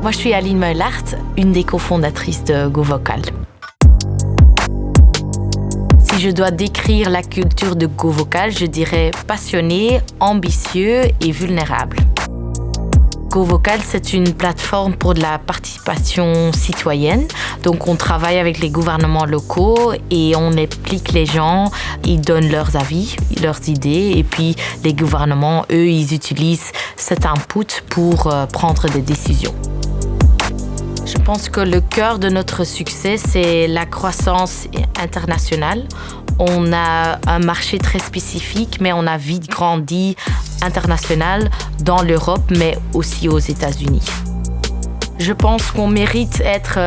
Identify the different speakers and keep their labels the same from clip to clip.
Speaker 1: Moi, je suis Aline Meulart, une des cofondatrices de GoVocal. Si je dois décrire la culture de GoVocal, je dirais passionné, ambitieux et vulnérable. GoVocal, c'est une plateforme pour de la participation citoyenne. Donc, on travaille avec les gouvernements locaux et on implique les gens. Ils donnent leurs avis, leurs idées. Et puis, les gouvernements, eux, ils utilisent cet input pour prendre des décisions. Je pense que le cœur de notre succès, c'est la croissance internationale. On a un marché très spécifique, mais on a vite grandi international dans l'Europe, mais aussi aux États-Unis. Je pense qu'on mérite être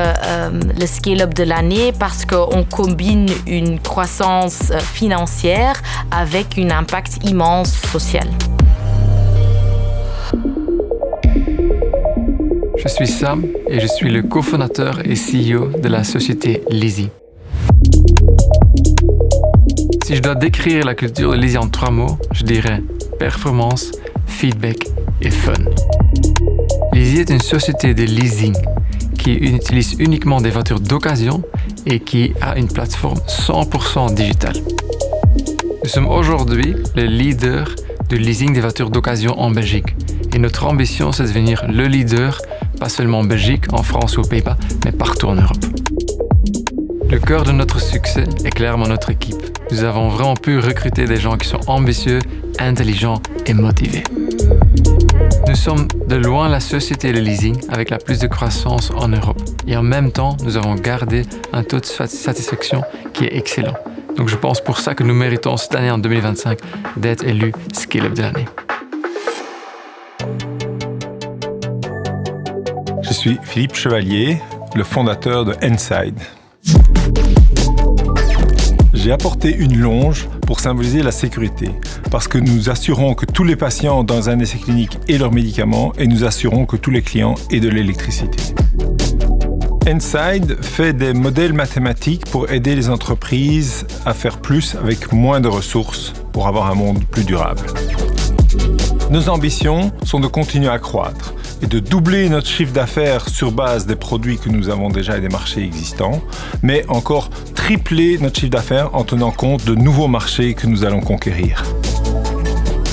Speaker 1: le scale-up de l'année parce qu'on combine une croissance financière avec un impact immense social.
Speaker 2: Je suis Sam et je suis le cofondateur et CEO de la société Lizzy. Si je dois décrire la culture de Lizzy en 3 mots, je dirais performance, feedback et fun. Lizzy est une société de leasing qui utilise uniquement des voitures d'occasion et qui a une plateforme 100% digitale. Nous sommes aujourd'hui le leader du leasing des voitures d'occasion en Belgique. Et notre ambition, c'est de devenir le leader, pas seulement en Belgique, en France ou aux Pays-Bas, mais partout en Europe. Le cœur de notre succès est clairement notre équipe. Nous avons vraiment pu recruter des gens qui sont ambitieux, intelligents et motivés. Nous sommes de loin la société de leasing avec la plus de croissance en Europe. Et en même temps, nous avons gardé un taux de satisfaction qui est excellent. Donc je pense pour ça que nous méritons cette année en 2025 d'être élus Scale-up de l'année.
Speaker 3: Je suis Philippe Chevalier, le fondateur de Inside. J'ai apporté une longe pour symboliser la sécurité, parce que nous assurons que tous les patients dans un essai clinique aient leurs médicaments et nous assurons que tous les clients aient de l'électricité. Inside fait des modèles mathématiques pour aider les entreprises à faire plus avec moins de ressources pour avoir un monde plus durable. Nos ambitions sont de continuer à croître et de doubler notre chiffre d'affaires sur base des produits que nous avons déjà et des marchés existants, mais encore tripler notre chiffre d'affaires en tenant compte de nouveaux marchés que nous allons conquérir.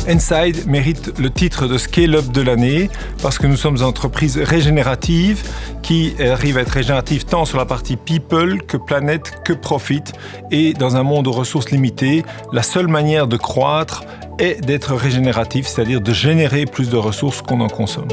Speaker 3: Inside mérite le titre de Scale-up de l'année parce que nous sommes une entreprise régénérative qui arrive à être régénérative tant sur la partie people que planète que profit. Et dans un monde aux ressources limitées, la seule manière de croître est d'être régénératif, c'est-à-dire de générer plus de ressources qu'on en consomme.